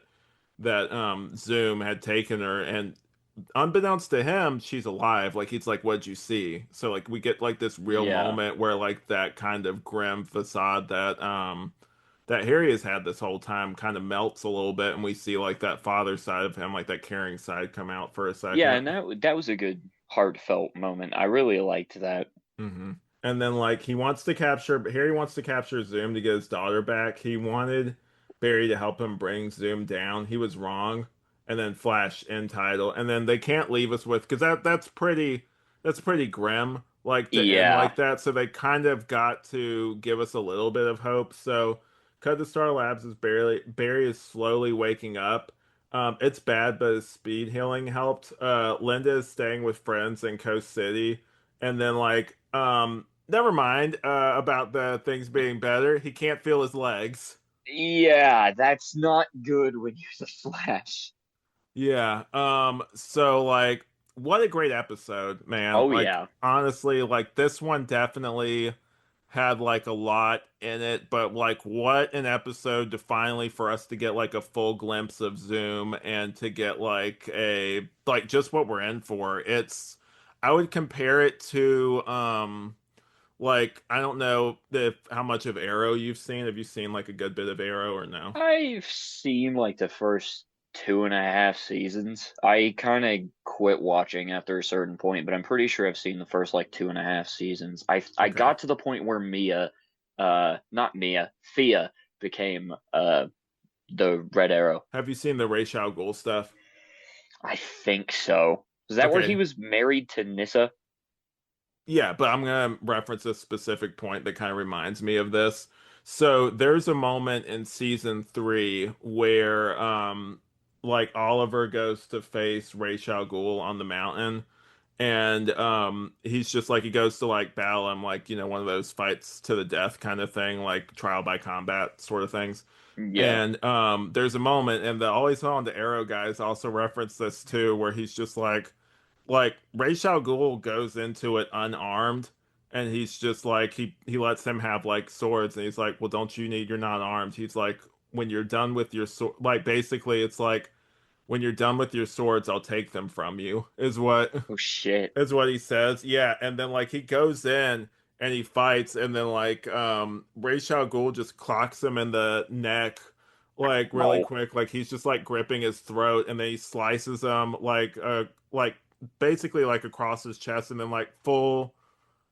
Zoom had taken her, and unbeknownst to him, she's alive. Like he's like, what'd you see? So like we get like this real Yeah. moment where like that kind of grim facade that Harry has had this whole time kind of melts a little bit, and we see like that father side of him, like that caring side, come out for a Yeah, second. and that was a good heartfelt moment. I really liked that. hmm And then like Harry wants to capture Zoom to get his daughter back. He wanted Barry to help him bring Zoom down. He was wrong. And then Flash end title. And then they can't leave us with because that's pretty grim like to end Yeah. like that. So they kind of got to give us a little bit of hope. So cut to Star Labs is Barry is slowly waking up. It's bad, but his speed healing helped. Linda is staying with friends in Coast City, and then like never mind about the things being better. He can't feel his legs. Yeah, that's not good when you're the Flash. Yeah. So like what a great episode, man. Oh Like yeah. honestly, like this one definitely had like a lot in it, but like what an episode to finally for us to get like a full glimpse of Zoom and to get like a like just what we're in for. It's I would compare it to like I don't know if how much of Arrow you've seen. Have you seen like a good bit of Arrow or no? I've seen like the first 2.5 seasons. I kind of quit watching after a certain point, but I'm pretty sure I've seen the first like 2.5 seasons. I Okay. got to the point where not Mia, Thea became the Red Arrow. Have you seen the Ra's al Ghul stuff? I think so. Is that where he Okay. was married to Nissa? Yeah, but I'm gonna reference a specific point that kind of reminds me of this. So there's a moment in season three where like Oliver goes to face Ra's al Ghul on the mountain, and he's just like he goes to like battle him like one of those fights to the death kind of thing, like trial by combat sort of things. Yeah. And there's a moment, and the Always On the Arrow guys also reference this too, where he's just like Ra's al Ghul goes into it unarmed, and he's just like he lets him have like swords, and he's like, well, don't you need? You're not armed. He's like, when you're done with your sword, like basically, it's like when you're done with your swords, I'll take them from you. Oh shit. Is what he says. Yeah, and then like he goes in and he fights, and then like Ra's al Ghul just clocks him in the neck like really Oh. quick, like he's just like gripping his throat, and then he slices him like basically like across his chest, and then like full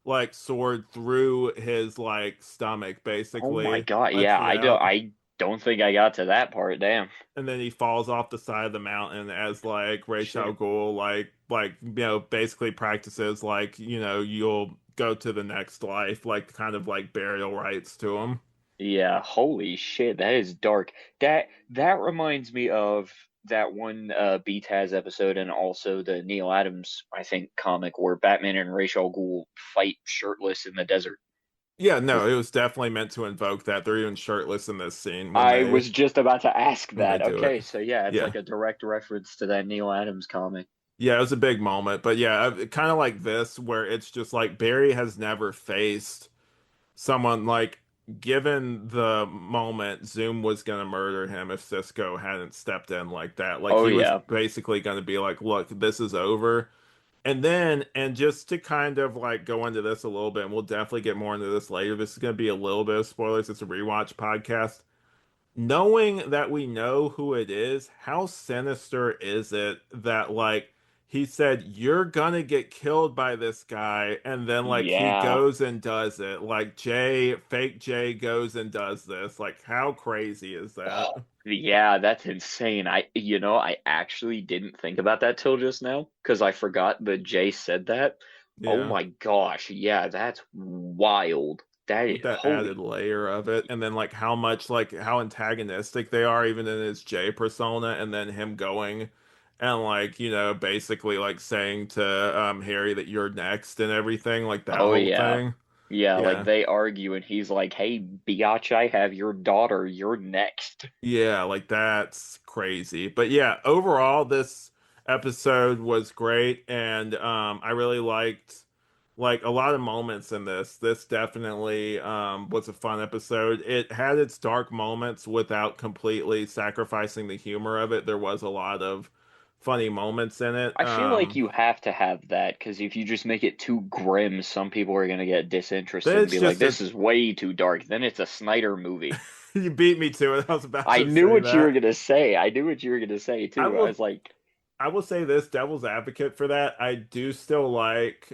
like sword through his like stomach, Oh my basically God. lets Yeah, it out. I don't think I got to that part. Damn. And then he falls off the side of the mountain as like Ra's al Shit. Ghul basically practices like you'll go to the next life, like kind of like burial rites to him. Yeah, holy shit, that is dark. That reminds me of that one BTAS episode and also the Neil Adams, I think, comic where Batman and Ra's al Ghul fight shirtless in the desert. Yeah, no, Is it was definitely meant to invoke that. They're even shirtless in this scene I was just about to ask when they that. do it. Okay, so yeah, it's Yeah. like a direct reference to that Neil Adams comic. Yeah, it was a big moment, but yeah, kind of like this where it's just like Barry has never faced someone like given the moment Zoom was gonna murder him if Cisco hadn't stepped in like that. Like Oh he was yeah. basically gonna be like, look, this is over. And just to kind of like go into this a little bit, and we'll definitely get more into this later. This is gonna be a little bit of spoilers. It's a rewatch podcast. Knowing that we know who it is, how sinister is it that like he said you're gonna get killed by this guy, and then like he Yeah. goes and does it. Like fake Jay goes and does this. Like how crazy is that? Oh, yeah, that's insane. I actually didn't think about that till just now because I forgot that Jay said that. Oh Yeah. my gosh, yeah, that's wild. That with that added holy. layer of it, and then like how much like how antagonistic they are even in his J persona, and then him going and like basically like saying to Harry that you're next and everything like that Oh whole yeah. thing. Yeah, like Yeah. they argue and he's like, "Hey, biatch, I have your daughter. You're next." Yeah, like that's crazy. But yeah, overall this episode was great, and I really liked like a lot of moments in this. This definitely was a fun episode. It had its dark moments without completely sacrificing the humor of it. There was a lot of funny moments in it. I feel like you have to have that because if you just make it too grim, some people are gonna get But disinterested and it's be like, just a "This is way too dark." Then it's a Snyder movie. you beat me to it. I was about I to knew say what you were that. gonna say. I knew what you were gonna say I too. I will was like, I will say this, devil's advocate for that. I do still like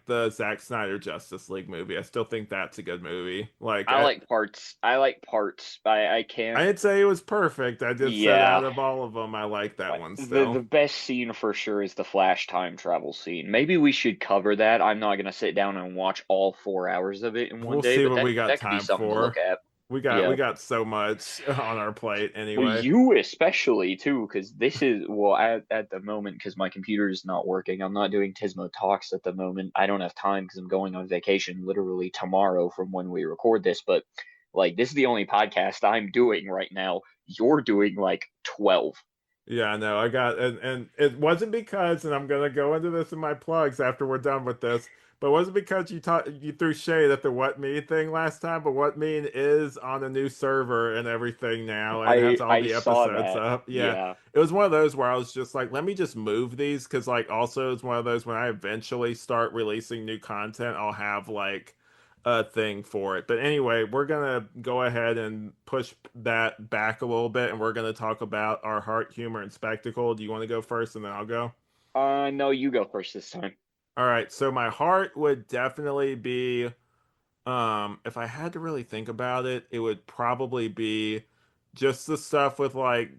the Zack Snyder Justice League movie. I still think that's a good movie. Like I like parts. I like parts. I I can't. didn't say it was perfect. I just said out Yeah. of all of them, I like that one The still. best scene for sure is the Flash time travel scene. Maybe we should cover that. I'm not gonna sit down and watch all 4 hours of it in one We'll day, see but what that we got that could be time something to look for. at. We Yeah. got so much on our plate Well, anyway. you especially too, because this is well at the moment because my computer is not working. I'm not doing TISMO talks at the moment. I don't have time because I'm going on vacation literally tomorrow from when we record this. But like this is the only podcast I'm doing right now. You're doing like 12. Yeah, I know. I got and it wasn't because, and I'm gonna go into this in my plugs after we're done with this, but it wasn't because you threw shade at the What Me thing last time, but What Mean is on a new server and everything now and has all I the saw episodes that. up. Yeah. Yeah. It was one of those where I was just like, let me just move these because like also it's one of those when I eventually start releasing new content, I'll have like a thing for it. But anyway, we're gonna go ahead and push that back a little bit, and we're gonna talk about our heart, humor, and spectacle. Do you want to go first, and then I'll go? No, you go first this time. All right. So my heart would definitely be, if I had to really think about it, it would probably be just the stuff with like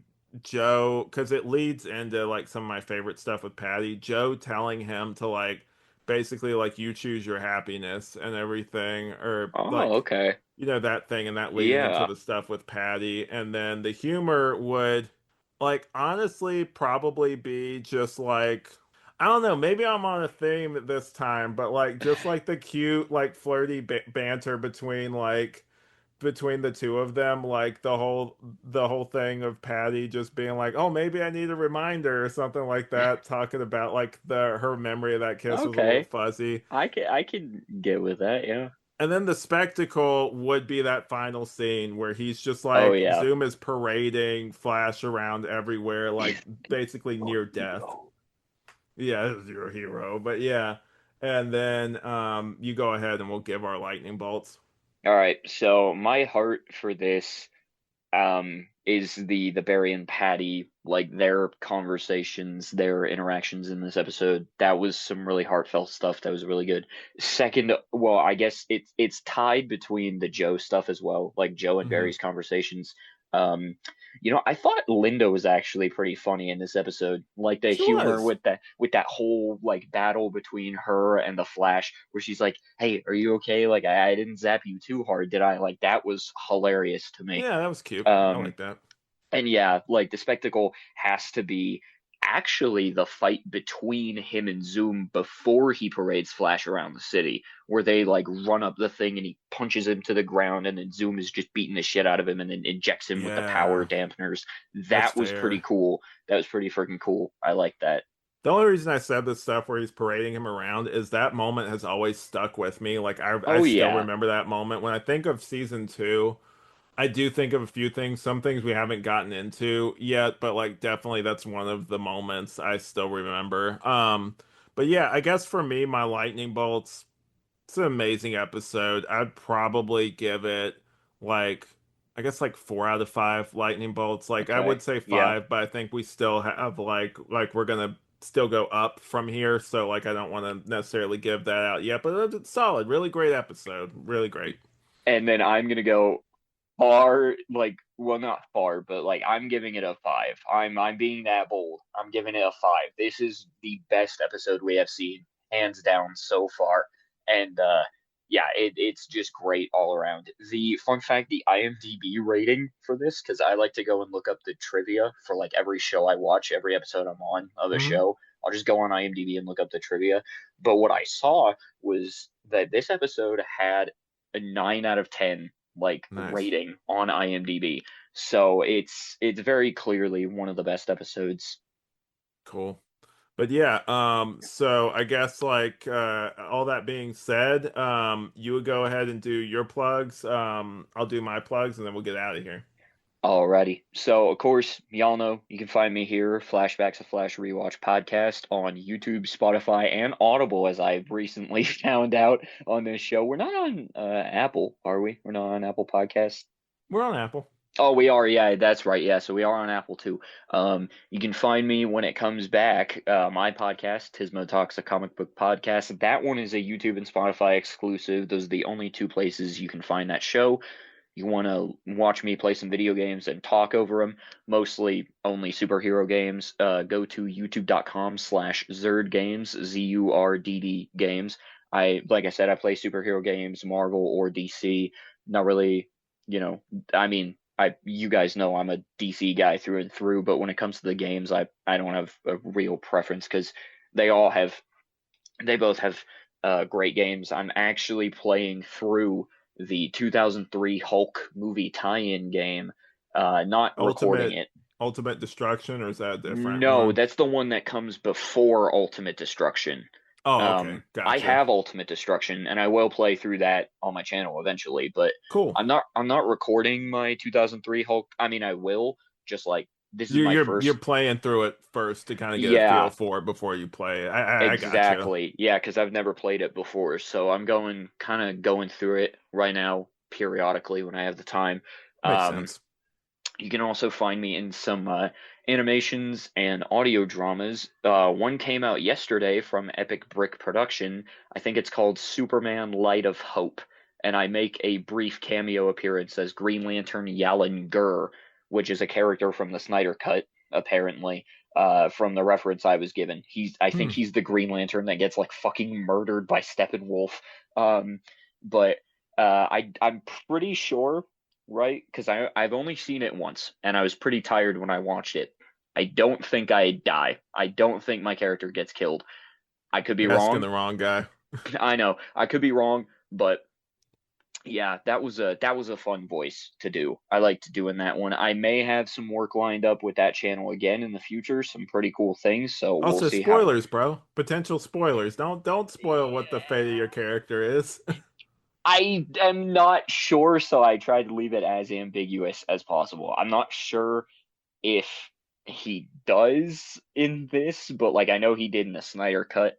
Joe, because it leads into like some of my favorite stuff with Patty. Joe telling him to like basically like you choose your happiness and everything, or Oh, like okay. that thing and that leading into Yeah. the stuff with Patty. And then the humor would like honestly probably be just like I don't know, maybe I'm on a theme this time, but like just like the cute like flirty banter between the two of them, like the whole thing of Patty just being like, "Oh, maybe I need a reminder" or something like that, talking about like the her memory of that kiss was a little Okay. fuzzy. I can get with that, yeah. And then the spectacle would be that final scene where he's just Oh like yeah. Zoom is parading Flash around everywhere, like basically Your near death. hero. Yeah, this is your hero. But yeah. And then you go ahead and we'll give our lightning bolts. All right, so my heart for this is the Barry and Patty, like their conversations, their interactions in this episode. That was some really heartfelt stuff. That was really good. Second, well, I guess it's tied between the Joe stuff as well, like Joe and Hmm. Barry's conversations. Um, I thought Linda was actually pretty funny in this episode. Like the She humor was. with that whole like battle between her and the Flash, where she's like, "Hey, are you okay? Like I didn't zap you too hard, did I?" Like that was hilarious to me. Yeah, that was cute. I Um, like that. and yeah, like the spectacle has to be actually the fight between him and Zoom before he parades Flash around the city, where they like run up the thing and he punches him to the ground, and then Zoom is just beating the shit out of him and then injects him with the power Yeah, dampeners. that's That was pretty fair. cool. That was pretty freaking cool. I like that. The only reason I said this stuff where he's parading him around is that moment has always stuck with me. Like I Oh still yeah. remember that moment. When I think of season two, I do think of a few things, some things we haven't gotten into yet, but like definitely that's one of the moments I still remember. But yeah, I guess for me, my lightning bolts, it's an amazing episode. I'd probably give it like I guess like 4 out of 5 lightning bolts. Like I Okay. would say Yeah. 5, but I think we still have like we're gonna still go up from here. So like I don't want to necessarily give that out yet, but it's solid. Really great episode. Really great. And then I'm gonna go far, like, well, not far, but like I'm giving it a five. I'm being that bold. I'm giving it a five. This is the best episode we have seen, hands down, so far. And yeah, it's just great all around. The fun fact, the IMDb rating for this, because I like to go and look up the trivia for like every show I watch, every episode I'm on of a Hmm. show. I'll just go on IMDb and look up the trivia. But what I saw was that this episode had a 9 out of 10 like Nice. rating on IMDb. So it's very clearly one of the best episodes. Cool. But yeah, so I guess like all that being said, you would go ahead and do your plugs. I'll do my plugs and then we'll get out of here. Alrighty. So, of course, y'all know you can find me here, Flashbacks, a Flash Rewatch podcast on YouTube, Spotify, and Audible, as I've recently found out on this show. We're not on Apple, are we? We're not on Apple Podcasts. We're on Apple. Oh, we are. Yeah, that's right. Yeah, so we are on Apple too. You can find me when it comes back. My podcast, TISMO Talks, a comic book podcast. That one is a YouTube and Spotify exclusive. Those are the only two places you can find that show. You want to watch me play some video games and talk over them, mostly only superhero games, go to youtube.com/Zurd Games, Zurdd Games. Like I said, I play superhero games, Marvel or DC. Not really, you know, I mean, you guys know I'm a DC guy through and through, but when it comes to the games, I don't have a real preference because they all have they both have great games. I'm actually playing through the 2003 Hulk movie tie-in game, not recording Ultimate it. Ultimate Destruction, or is that a different No, one? that's the one that comes before Ultimate Destruction. Oh, okay. I Gotcha. have Ultimate Destruction, and I will play through that on my channel eventually. But Cool. I'm not recording my 2003 Hulk. I mean, I will. Just like this is You're my you're you're first. playing through it first to kind of get a feel Yeah, for it before you play it. I gotcha. exactly. Yeah, because I've never played it before, so I'm going through it right now periodically when I have the time. Makes Um, sense. you can also find me in some animations and audio dramas. One came out yesterday from Epic Brick Production. I think it's called Superman Light of Hope, and I make a brief cameo appearance as Green Lantern Yalan Gur, which is a character from the Snyder Cut, apparently. From the reference I was given, I think Hmm. he's the Green Lantern that gets like fucking murdered by Steppenwolf. Um, but I'm pretty sure, right? Because I've only seen it once, and I was pretty tired when I watched it. I don't think I die. I don't think my character gets killed. I could be You're asking wrong. the wrong guy. I know I could be wrong, but yeah, that was a fun voice to do. I liked doing that one. I may have some work lined up with that channel again in the future, some pretty cool things. So we'll Also, see how. spoilers, bro. Potential spoilers. Don't spoil what the fate of your character is. I am not sure, so I tried to leave it as ambiguous as possible. I'm not sure if he does in this, but like I know he did in the Snyder cut.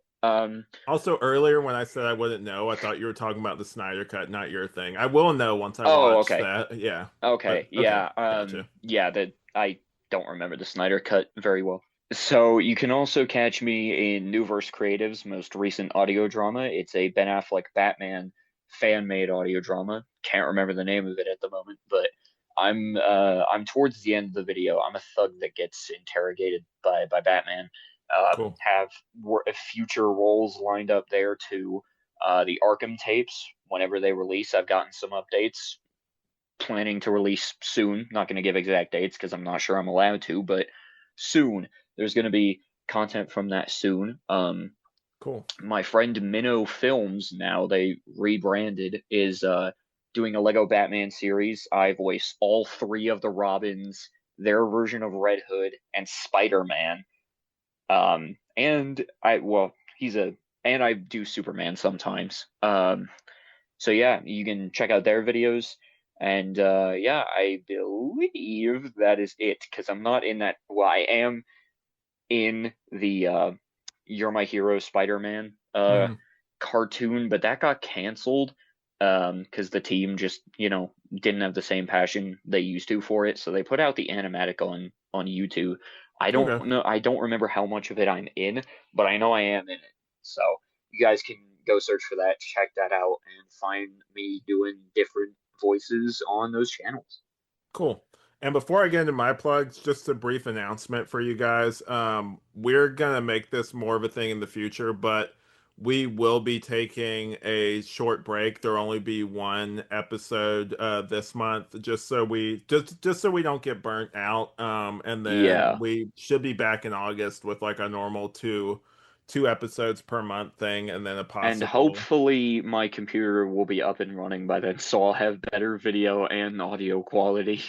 Also, earlier when I said I wouldn't know, I thought you were talking about the Snyder Cut, not your thing. I will know once I Oh, watch okay. that. Yeah. But Okay. okay, Yeah. gotcha. Yeah, that I don't remember the Snyder cut very well. So you can also catch me in Newverse Creative's most recent audio drama. It's a Ben Affleck Batman fan-made audio drama. Can't remember the name of it at the moment, but I'm towards the end of the video. I'm a thug that gets interrogated by Batman. Cool. Have future roles lined up there too. The Arkham tapes, whenever they release, I've gotten some updates. Planning to release soon. Not going to give exact dates because I'm not sure I'm allowed to, but soon. There's going to be content from that soon. Cool. My friend Minnow Films, now they rebranded, is doing a Lego Batman series. I voice all three of the Robins, their version of Red Hood, and Spider-Man. And I well, he's a and I do Superman sometimes. So yeah, you can check out their videos. And yeah, I believe that is it because I'm not in that. Well, I am in the You're My Hero Spider-Man Hmm. cartoon, but that got canceled because the team just, didn't have the same passion they used to for it. So they put out the animatic on YouTube. I Okay. don't know, I don't remember how much of it I'm in, but I know I am in it. So you guys can go search for that, check that out, and find me doing different voices on those channels. Cool. And before I get into my plugs, just a brief announcement for you guys. We're gonna make this more of a thing in the future, but we will be taking a short break. There'll only be one episode this month, just so we don't get burnt out. And then Yeah. we should be back in August with like a normal two episodes per month thing, and then a And possible. hopefully my computer will be up and running by then, so I'll have better video and audio quality.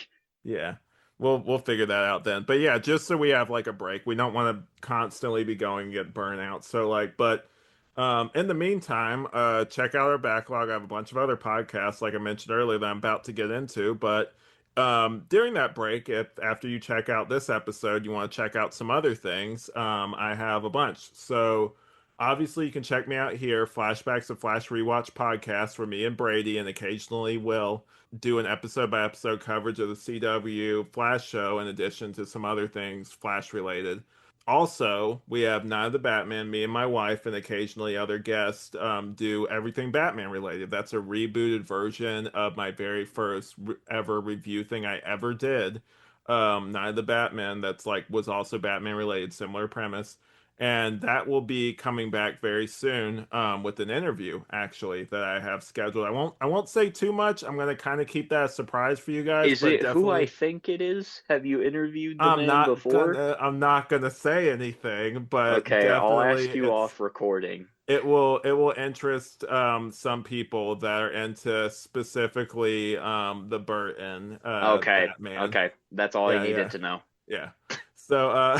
Yeah. We'll figure that out then. But yeah, just so we have like a break. We don't want to constantly be going and get burnout. So like, but in the meantime, check out our backlog. I have a bunch of other podcasts, like I mentioned earlier, that I'm about to get into. But during that break, if after you check out this episode, you want to check out some other things, I have a bunch. So obviously you can check me out here, Flashbacks of Flash Rewatch podcast, where me and Brady and occasionally Will do an episode by episode coverage of the CW Flash show in addition to some other things Flash related. Also, we have Night of the Batman. Me and my wife and occasionally other guests do everything Batman related. That's a rebooted version of my very first ever review thing I ever did. Night of the Batman. That's like was also Batman related, similar premise, and that will be coming back very soon with an interview actually that I have scheduled. I won't say too much. I'm gonna kind of keep that a surprise for you guys, Is but it who I definitely think it is? Have you interviewed the man before? I'm not gonna say anything, but Okay, I'll definitely ask you off recording. it will interest some people that are into specifically the Burton Okay, Batman. okay, that's all I Yeah, needed yeah. to know. Yeah. So,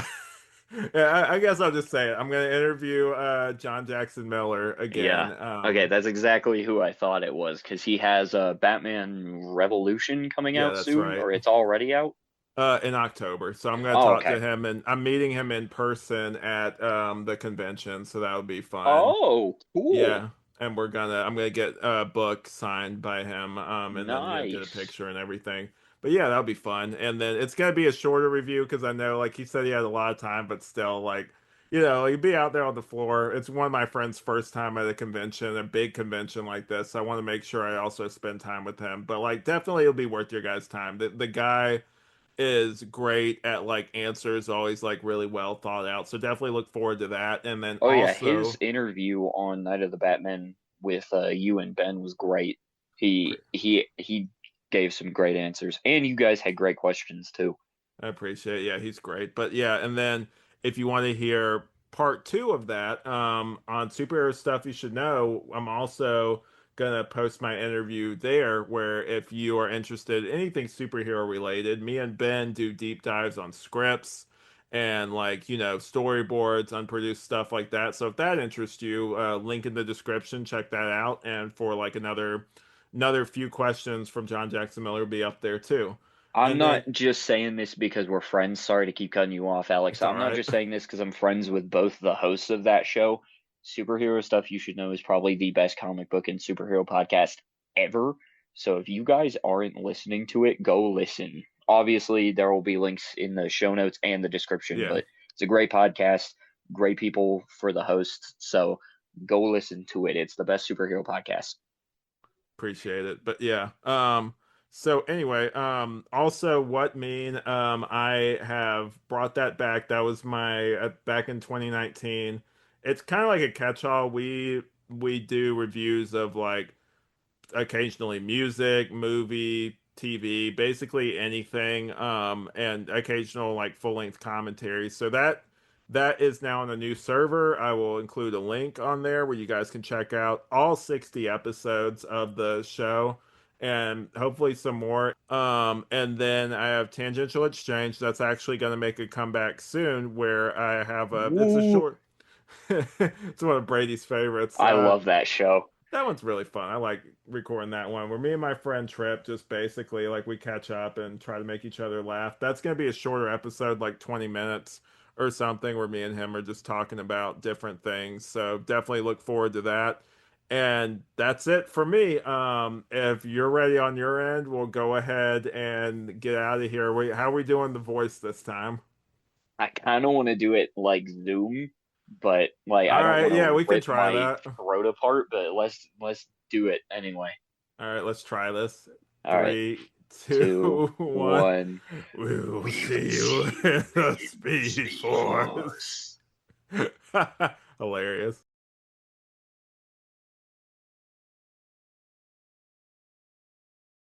yeah, I guess I'll just say it. I'm going to interview John Jackson Miller Yeah. again. Okay, that's exactly who I thought it was, because he has Batman Revolution coming Yeah, out that's soon, right. or it's already out. In October. So I'm going to Oh, talk okay. to him, and I'm meeting him in person at the convention. So that would be fun. Oh, cool. Yeah. And I'm gonna get a book signed by him, and then get a Nice. picture and everything. But yeah, that'll be fun. And then it's gonna be a shorter review because I know, like he said, he had a lot of time, but still, like, he'd be out there on the floor. It's one of my friend's first time at a convention, a big convention like this. So I want to make sure I also spend time with him. But like, definitely, it'll be worth your guys' time. The guy is great at like answers, always like really well thought out. So definitely look forward to that. And then Oh yeah, his also. interview on Night of the Batman with you and Ben was great. He gave some great answers, and you guys had great questions too. I appreciate it. Yeah, he's great. But yeah, and then if you want to hear part two of that, on superhero stuff you should know, I'm also gonna post my interview there where if you are interested in anything superhero related, me and Ben do deep dives on scripts and like, storyboards, unproduced stuff like that. So if that interests you, link in the description, check that out. And for like another few questions from John Jackson Miller will be up there too. I'm And then not just saying this because we're friends. Sorry to keep cutting you off, Alex. it's all I'm not right. just saying this because I'm friends with both the hosts of that show. Superhero Stuff You Should Know is probably the best comic book and superhero podcast ever. So if you guys aren't listening to it, go listen. Obviously, there will be links in the show notes and the description, Yeah. but it's a great podcast, great people for the hosts. So go listen to it. It's the best superhero podcast. Appreciate it. But yeah. So anyway, also what mean I have brought that back. That was my back in 2019. It's kind of like a catch-all. We do reviews of like occasionally music, movie, TV, basically anything, and occasional like full-length commentaries. So that is now on a new server. I will include a link on there where you guys can check out all 60 episodes of the show and hopefully some more. And then I have Tangential Exchange that's actually going to make a comeback soon where I have it's a Woo! short it's one of Brady's favorites. I love that show. That one's really fun. I like recording that one where me and my friend Trip just basically like we catch up and try to make each other laugh. That's going to be a shorter episode, like 20 minutes or something, where me and him are just talking about different things. So definitely look forward to that. And that's it for me. If you're ready on your end, we'll go ahead and get out of here. How are we doing the voice this time? I kind of want to do it like Zoom, but like All I don't right, want yeah, to we can rip try my that. throat apart. But let's do it anyway. All right, let's try this. All right, 3, two, 2, 1. one. We will We will see you see you in the in the Speed Speed Force. Force. Hilarious.